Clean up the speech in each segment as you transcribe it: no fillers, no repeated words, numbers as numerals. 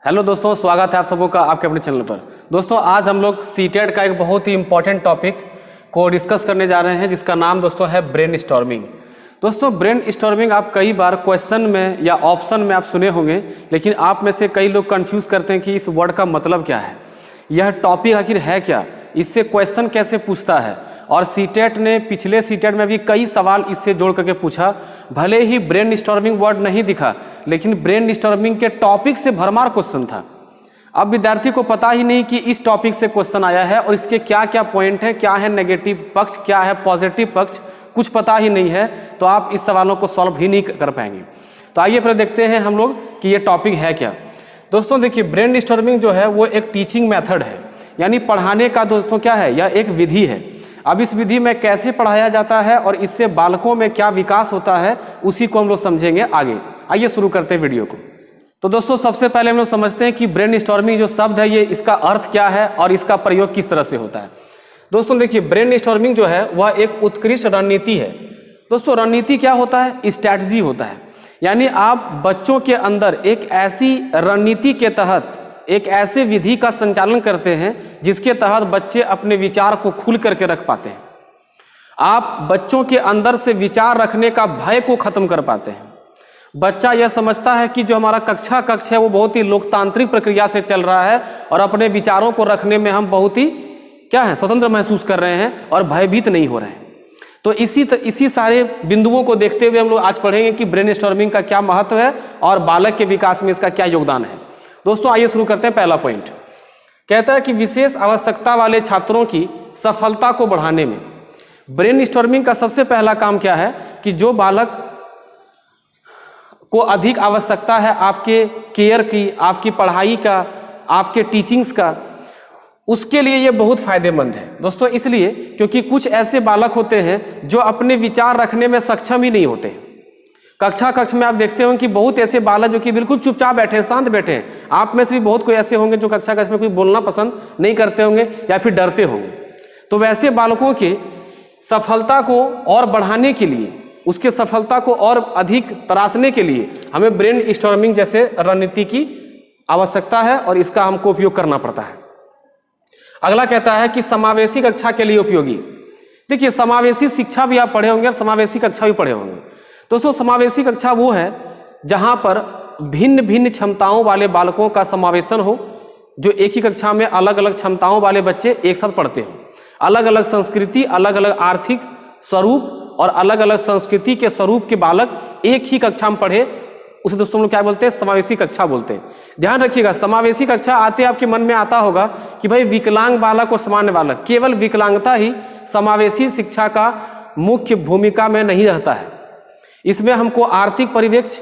Hello दोस्तों, स्वागत है आप सबों का आपके अपने चैनल पर। दोस्तों आज हम लोग सीटेट का एक बहुत ही इंपॉर्टेंट टॉपिक को डिस्कस करने जा रहे हैं जिसका नाम दोस्तों है ब्रेन स्टॉर्मिंग। दोस्तों ब्रेन स्टॉर्मिंग आप कई बार क्वेश्चन में या ऑप्शन में आप सुने होंगे, लेकिन आप में से कई लोग कंफ्यूज करते हैं कि इस वर्ड का मतलब क्या है, यह टॉपिक आखिर है क्या, इससे क्वेश्चन कैसे पूछता है। और सीटेट ने पिछले सीटेट में भी कई सवाल इससे जोड़ करके पूछा। भले ही ब्रेन स्टॉर्मिंग वर्ड नहीं दिखा, लेकिन ब्रेन स्टॉर्मिंग के टॉपिक से भरमार क्वेश्चन था। अब विद्यार्थी को पता ही नहीं कि इस टॉपिक से क्वेश्चन आया है और इसके क्या क्या पॉइंट है, क्या है नेगेटिव पक्ष, क्या है पॉजिटिव पक्ष, कुछ पता ही नहीं है, तो आप इस सवालों को सॉल्व ही नहीं कर पाएंगे। तो आइए फिर देखते हैं हम लोग कि ये टॉपिक है क्या। दोस्तों देखिए, ब्रेन स्टॉर्मिंग जो है वो एक टीचिंग मेथड है, यानी पढ़ाने का दोस्तों क्या है, यह एक विधि है। अब इस विधि में कैसे पढ़ाया जाता है और इससे बालकों में क्या विकास होता है, उसी को हम लोग समझेंगे आगे। आइए शुरू करते हैं वीडियो को। तो दोस्तों सबसे पहले हम लोग समझते हैं कि ब्रेन स्टॉर्मिंग जो शब्द है, ये इसका अर्थ क्या है और इसका प्रयोग किस तरह से होता है। दोस्तों देखिए, ब्रेन स्टॉर्मिंग जो है वह एक उत्कृष्ट रणनीति है। दोस्तों रणनीति क्या होता है, स्ट्रैटेजी होता है। यानी आप बच्चों के अंदर एक ऐसी रणनीति के तहत एक ऐसे विधि का संचालन करते हैं जिसके तहत बच्चे अपने विचार को खुल करके रख पाते हैं। आप बच्चों के अंदर से विचार रखने का भय को खत्म कर पाते हैं। बच्चा यह समझता है कि जो हमारा कक्ष है वो बहुत ही लोकतांत्रिक प्रक्रिया से चल रहा है और अपने विचारों को रखने में हम बहुत ही क्या है, स्वतंत्र महसूस कर रहे हैं और भयभीत नहीं हो रहे हैं। तो इसी सारे बिंदुओं को देखते हुए हम लोग आज पढ़ेंगे कि ब्रेन स्टॉर्मिंग का क्या महत्व है और बालक के विकास में इसका क्या योगदान है। दोस्तों आइए शुरू करते हैं। पहला पॉइंट कहता है कि विशेष आवश्यकता वाले छात्रों की सफलता को बढ़ाने में ब्रेन स्टॉर्मिंग का सबसे पहला काम क्या है कि जो बालक को अधिक आवश्यकता है आपके केयर की, आपकी पढ़ाई का, आपके टीचिंग्स का, उसके लिए ये बहुत फायदेमंद है। दोस्तों इसलिए क्योंकि कुछ ऐसे बालक होते हैं जो अपने विचार रखने में सक्षम ही नहीं होते। कक्ष में आप देखते होंगे कि बहुत ऐसे बालक जो कि बिल्कुल चुपचाप बैठे हैं, शांत बैठे हैं। आप में से भी बहुत कोई ऐसे होंगे जो कक्ष में कोई बोलना पसंद नहीं करते होंगे या फिर डरते होंगे। तो वैसे बालकों के सफलता को और बढ़ाने के लिए, उसके सफलता को और अधिक तराशने के लिए हमें ब्रेन स्टॉर्मिंग जैसे रणनीति की आवश्यकता है और इसका हमको उपयोग करना पड़ता है। अगला कहता है कि समावेशी कक्षा के लिए उपयोगी। देखिए, समावेशी शिक्षा भी आप पढ़े होंगे और समावेशी कक्षा भी पढ़े होंगे। दोस्तों समावेशी कक्षा वो है जहां पर भिन्न भिन्न क्षमताओं वाले बालकों का समावेशन हो, जो एक ही कक्षा में अलग अलग क्षमताओं वाले बच्चे एक साथ पढ़ते हो। अलग अलग संस्कृति, अलग अलग आर्थिक स्वरूप और अलग अलग संस्कृति के स्वरूप के बालक एक ही कक्षा में पढ़े, उसे दोस्तों लोग क्या बोलते हैं, समावेशी कक्षा बोलते हैं। ध्यान रखिएगा, समावेशी कक्षा आते आपके मन में आता होगा कि भाई विकलांग बालक और सामान्य बालक, केवल विकलांगता ही समावेशी शिक्षा का मुख्य भूमिका में नहीं रहता है। इसमें हमको आर्थिक परिप्रेक्ष्य,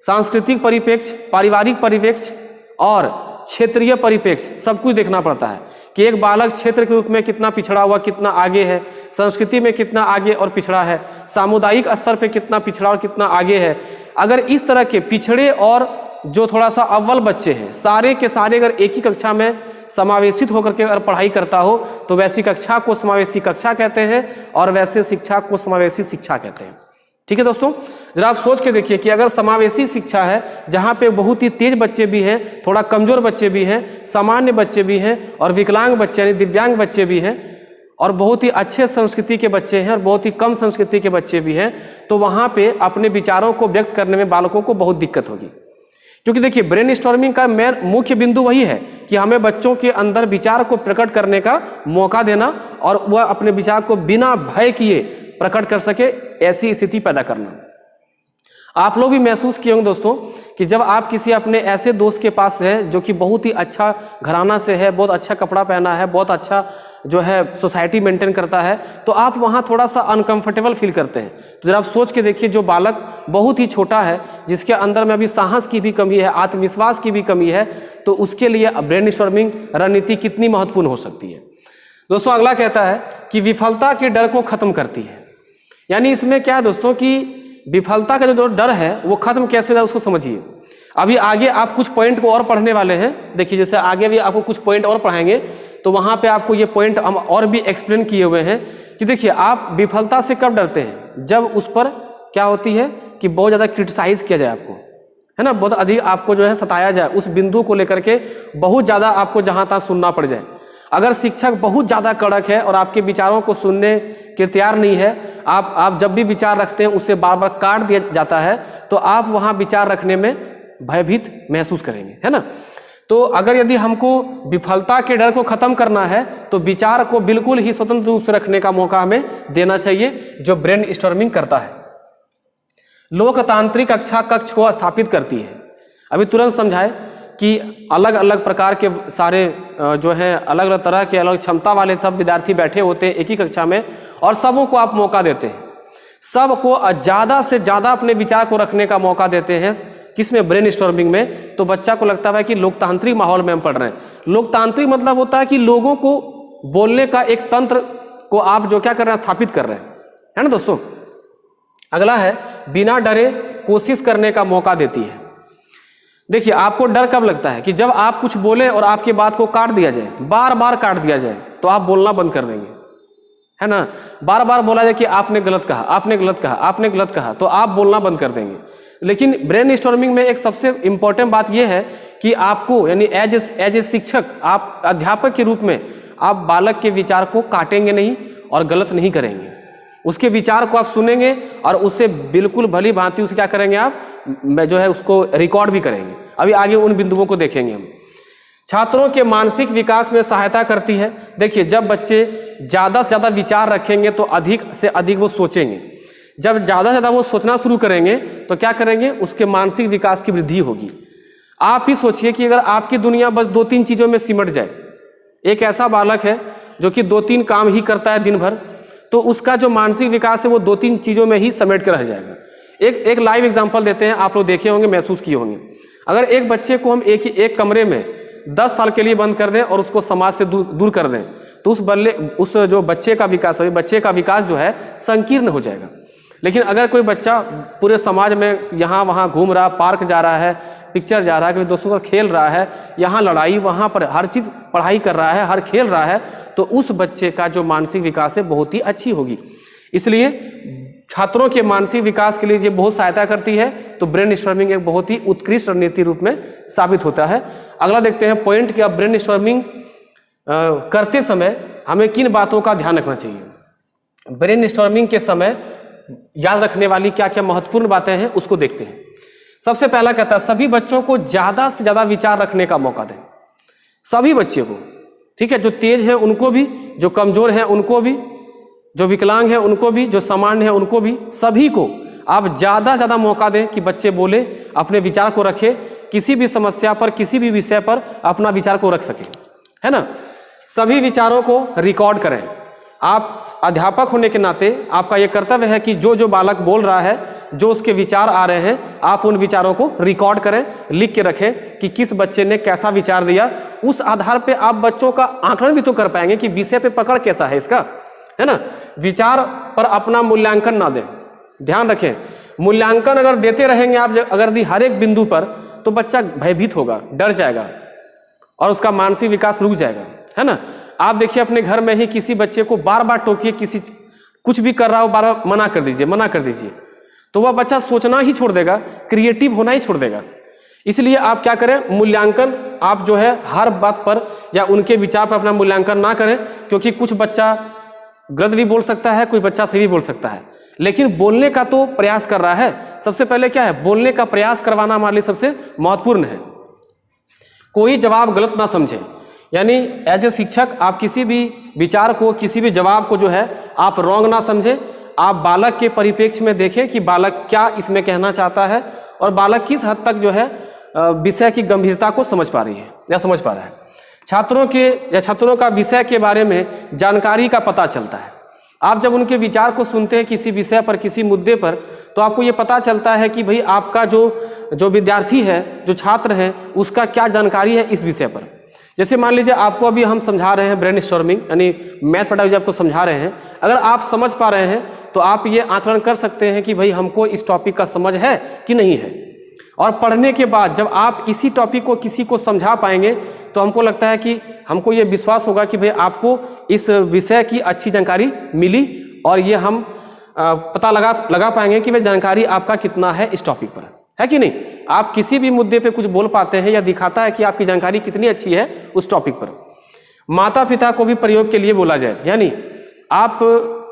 सांस्कृतिक परिप्रेक्ष्य, पारिवारिक परिप्रेक्ष्य और क्षेत्रीय परिप्रेक्ष्य सब कुछ देखना पड़ता है कि एक बालक क्षेत्र के रूप में कितना पिछड़ा हुआ, कितना आगे है, संस्कृति में कितना आगे और पिछड़ा है, सामुदायिक स्तर पे कितना पिछड़ा और कितना आगे है। अगर इस तरह के पिछड़े और जो थोड़ा सा अव्वल बच्चे हैं, सारे के सारे अगर एक ही कक्षा में समावेशित होकर के अगर पढ़ाई करता हो तो वैसी कक्षा को समावेशी कक्षा कहते हैं और वैसे शिक्षा को समावेशी शिक्षा कहते हैं। ठीक है दोस्तों, जरा आप सोच के देखिए कि अगर समावेशी शिक्षा है जहाँ पे बहुत ही तेज बच्चे भी हैं, थोड़ा कमजोर बच्चे भी हैं, सामान्य बच्चे भी हैं और विकलांग बच्चे यानी दिव्यांग बच्चे भी हैं और बहुत ही अच्छे संस्कृति के बच्चे हैं और बहुत ही कम संस्कृति के बच्चे भी हैं, तो वहाँ पे अपने विचारों को व्यक्त करने में बालकों को बहुत दिक्कत होगी। क्योंकि देखिए, ब्रेन स्टॉर्मिंग का मेन मुख्य बिंदु वही है कि हमें बच्चों के अंदर विचार को प्रकट करने का मौका देना और वह अपने विचार को बिना भय किए प्रकट कर सके, ऐसी स्थिति पैदा करना। आप लोग भी महसूस किए होंगे दोस्तों कि जब आप किसी अपने ऐसे दोस्त के पास है जो कि बहुत ही अच्छा घराना से है, बहुत अच्छा कपड़ा पहना है, बहुत अच्छा जो है सोसाइटी मेंटेन करता है, तो आप वहाँ थोड़ा सा अनकंफर्टेबल फील करते हैं। तो जरा आप सोच के देखिए, जो बालक बहुत ही छोटा है, जिसके अंदर में अभी साहस की भी कमी है, आत्मविश्वास की भी कमी है, तो उसके लिए ब्रेन स्टॉर्मिंग रणनीति कितनी महत्वपूर्ण हो सकती है। दोस्तों अगला कहता है कि विफलता के डर को खत्म करती है। यानी इसमें क्या है दोस्तों कि विफलता का जो डर है वो खत्म कैसे होगा उसको समझिए। अभी आगे आप कुछ पॉइंट को और पढ़ने वाले हैं। देखिए, जैसे आगे भी आपको कुछ पॉइंट और पढ़ाएंगे तो वहाँ पे आपको ये पॉइंट हम और भी एक्सप्लेन किए हुए हैं कि देखिए, आप विफलता से कब डरते हैं, जब उस पर क्या होती है कि बहुत ज़्यादा क्रिटिसाइज किया जाए आपको, है ना, बहुत अधिक आपको जो है सताया जाए, उस बिंदु को लेकर के बहुत ज़्यादा आपको जहाँ तहाँ सुनना पड़ जाए। अगर शिक्षक बहुत ज़्यादा कड़क है और आपके विचारों को सुनने के तैयार नहीं है, आप जब भी विचार रखते हैं उससे बार बार काट दिया जाता है, तो आप वहाँ विचार रखने में भयभीत महसूस करेंगे, है ना। तो अगर यदि हमको विफलता के डर को खत्म करना है तो विचार को बिल्कुल ही स्वतंत्र रूप से रखने का मौका हमें देना चाहिए, जो ब्रेन स्टॉर्मिंग करता है। लोकतांत्रिक कक्ष को स्थापित करती है। अभी तुरंत समझाए कि अलग अलग प्रकार के सारे जो है अलग अलग तरह के अलग क्षमता वाले सब विद्यार्थी बैठे होते हैं एक ही कक्षा में, और सबों को आप मौका देते हैं, सबको ज़्यादा से ज़्यादा अपने विचार को रखने का मौका देते हैं। किसमें? ब्रेन स्टॉर्मिंग में। तो बच्चा को लगता है कि लोकतांत्रिक माहौल में हम पढ़ रहे हैं। लोकतांत्रिक मतलब होता है कि लोगों को बोलने का एक तंत्र को आप जो क्या कर रहे हैं, स्थापित कर रहे हैं, है ना दोस्तों। अगला है बिना डरे कोशिश करने का मौका देती है। देखिए, आपको डर कब लगता है कि जब आप कुछ बोले और आपकी बात को काट दिया जाए, बार बार काट दिया जाए, तो आप बोलना बंद कर देंगे, है ना। बार बार बोला जाए कि आपने गलत कहा, आपने गलत कहा, आपने गलत कहा, तो आप बोलना बंद कर देंगे। लेकिन ब्रेन स्टॉर्मिंग में एक सबसे इंपॉर्टेंट बात यह है कि आपको यानी एज ए शिक्षक, आप अध्यापक के रूप में आप बालक के विचार को काटेंगे नहीं और गलत नहीं करेंगे। उसके विचार को आप सुनेंगे और उससे बिल्कुल भली भांति उसे क्या करेंगे, आप जो है उसको रिकॉर्ड भी करेंगे। अभी आगे उन बिंदुओं को देखेंगे हम। छात्रों के मानसिक विकास में सहायता करती है। देखिए, जब बच्चे ज़्यादा से ज़्यादा विचार रखेंगे तो अधिक से अधिक वो सोचेंगे। जब ज़्यादा से ज़्यादा वो सोचना शुरू करेंगे तो क्या करेंगे, उसके मानसिक विकास की वृद्धि होगी। आप ही सोचिए कि अगर आपकी दुनिया बस 2-3 चीज़ों में सिमट जाए, एक ऐसा बालक है जो कि 2-3 काम ही करता है दिन भर, तो उसका जो मानसिक विकास है वो 2-3 चीज़ों में ही समेट कर रह जाएगा। एक लाइव एग्जांपल देते हैं, आप लोग देखे होंगे, महसूस किए होंगे। अगर एक बच्चे को हम एक कमरे में 10 साल के लिए बंद कर दें और उसको समाज से दूर कर दें, तो उस जो बच्चे का विकास है, बच्चे का विकास जो है संकीर्ण हो जाएगा। लेकिन अगर कोई बच्चा पूरे समाज में यहाँ वहाँ घूम रहा, पार्क जा रहा है, पिक्चर जा रहा है, दोस्तों के साथ खेल रहा है, यहाँ लड़ाई, वहाँ पर हर चीज़ पढ़ाई कर रहा है, हर खेल रहा है, तो उस बच्चे का जो मानसिक विकास है बहुत ही अच्छी होगी। इसलिए छात्रों के मानसिक विकास के लिए ये बहुत सहायता करती है। तो ब्रेन स्टॉर्मिंग एक बहुत ही उत्कृष्ट रणनीति रूप में साबित होता है। अगला देखते हैं पॉइंट कि अब ब्रेन स्टॉर्मिंग करते समय हमें किन बातों का ध्यान रखना चाहिए। ब्रेन स्टॉर्मिंग के समय याद रखने वाली क्या क्या महत्वपूर्ण बातें हैं उसको देखते हैं। सबसे पहला कहता है सभी बच्चों को ज़्यादा से ज़्यादा विचार रखने का मौका दें। सभी बच्चे को, ठीक है, जो तेज है उनको भी, जो कमज़ोर है उनको भी, जो विकलांग है उनको भी, जो सामान्य है उनको भी, सभी को आप ज़्यादा से ज़्यादा मौका दें कि बच्चे बोले, अपने विचार को रखें, किसी भी समस्या पर, किसी भी विषय पर अपना विचार को रख सकें, है ना। सभी विचारों को रिकॉर्ड करें। आप अध्यापक होने के नाते आपका ये कर्तव्य है कि जो बालक बोल रहा है, जो उसके विचार आ रहे हैं, आप उन विचारों को रिकॉर्ड करें, लिख के रखें कि किस बच्चे ने कैसा विचार दिया। उस आधार पे आप बच्चों का आकलन भी तो कर पाएंगे कि विषय पे पकड़ कैसा है इसका, है ना। विचार पर अपना मूल्यांकन ना दें। ध्यान रखें, मूल्यांकन अगर देते रहेंगे आप, अगर दी हर एक बिंदु पर, तो बच्चा भयभीत होगा, डर जाएगा और उसका मानसिक विकास रुक जाएगा, है ना। आप देखिए अपने घर में ही किसी बच्चे को बार बार टोकिए, कुछ भी कर रहा हो बार बार मना कर दीजिए, तो वह बच्चा सोचना ही छोड़ देगा, क्रिएटिव होना ही छोड़ देगा। इसलिए आप क्या करें, मूल्यांकन आप जो है हर बात पर या उनके विचार पर अपना मूल्यांकन ना करें, क्योंकि कुछ बच्चा गलत भी बोल सकता है, कोई बच्चा सही भी बोल सकता है, लेकिन बोलने का तो प्रयास कर रहा है। सबसे पहले क्या है, बोलने का प्रयास करवाना हमारे लिए सबसे महत्वपूर्ण है। कोई जवाब गलत ना समझे, यानी एज ए शिक्षक आप किसी भी विचार को, किसी भी जवाब को जो है आप रॉन्ग ना समझे। आप बालक के परिप्रेक्ष्य में देखें कि बालक क्या इसमें कहना चाहता है और बालक किस हद तक जो है विषय की गंभीरता को समझ पा रही है या समझ पा रहा है। छात्रों का विषय के बारे में जानकारी का पता चलता है। आप जब उनके विचार को सुनते हैं किसी विषय पर, किसी मुद्दे पर, तो आपको ये पता चलता है कि भाई आपका जो विद्यार्थी है, जो छात्र है, उसका क्या जानकारी है इस विषय पर। जैसे मान लीजिए आपको अभी हम समझा रहे हैं ब्रेन स्टॉर्मिंग, यानी मैथ पेडागोजी आपको समझा रहे हैं। अगर आप समझ पा रहे हैं तो आप ये आकलन कर सकते हैं कि भाई हमको इस टॉपिक का समझ है कि नहीं है। और पढ़ने के बाद जब आप इसी टॉपिक को किसी को समझा पाएंगे तो हमको लगता है कि हमको ये विश्वास होगा कि भाई आपको इस विषय की अच्छी जानकारी मिली, और ये हम पता लगा पाएंगे कि भाई जानकारी आपका कितना है इस टॉपिक पर, है कि नहीं? आप किसी भी मुद्दे पे कुछ बोल पाते हैं या दिखाता है कि आपकी जानकारी कितनी अच्छी है उस टॉपिक पर। माता पिता को भी प्रयोग के लिए बोला जाए, यानी आप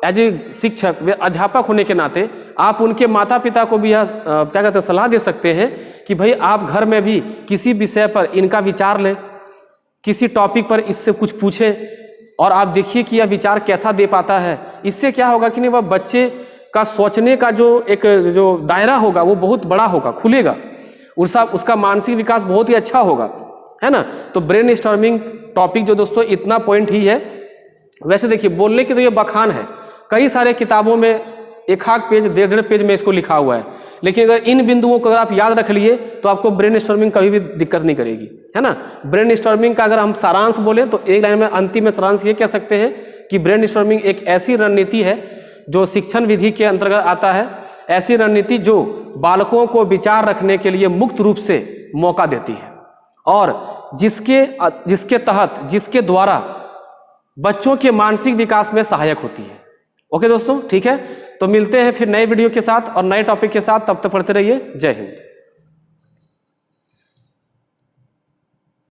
एज ए शिक्षक व अध्यापक होने के नाते आप उनके माता पिता को भी क्या कहते हैं सलाह दे सकते हैं कि भाई आप घर में भी किसी विषय पर इनका विचार लें, किसी टॉपिक पर इससे कुछ पूछें और आप देखिए कि यह विचार कैसा दे पाता है। इससे क्या होगा कि नहीं, वह बच्चे का सोचने का जो दायरा होगा वो बहुत बड़ा होगा, खुलेगा, उसका मानसिक विकास बहुत ही अच्छा होगा, है ना। तो ब्रेन स्टॉर्मिंग टॉपिक जो दोस्तों इतना पॉइंट ही है। वैसे देखिए बोलने की तो ये बखान है, कई सारे किताबों में एक आध पेज 1.5 पेज में इसको लिखा हुआ है, लेकिन अगर इन बिंदुओं को अगर आप याद रख लिए तो आपको ब्रेन स्टॉर्मिंग कभी भी दिक्कत नहीं करेगी, है ना। ब्रेन स्टॉर्मिंग का अगर हम सारांश बोले तो एक लाइन में अंतिम में सारांश ये कह सकते हैं कि ब्रेन स्टॉर्मिंग एक ऐसी रणनीति है जो शिक्षण विधि के अंतर्गत आता है, ऐसी रणनीति जो बालकों को विचार रखने के लिए मुक्त रूप से मौका देती है और जिसके द्वारा बच्चों के मानसिक विकास में सहायक होती है। ओके दोस्तों, ठीक है, तो मिलते हैं फिर नए वीडियो के साथ और नए टॉपिक के साथ। तब तक पढ़ते रहिए। जय हिंद।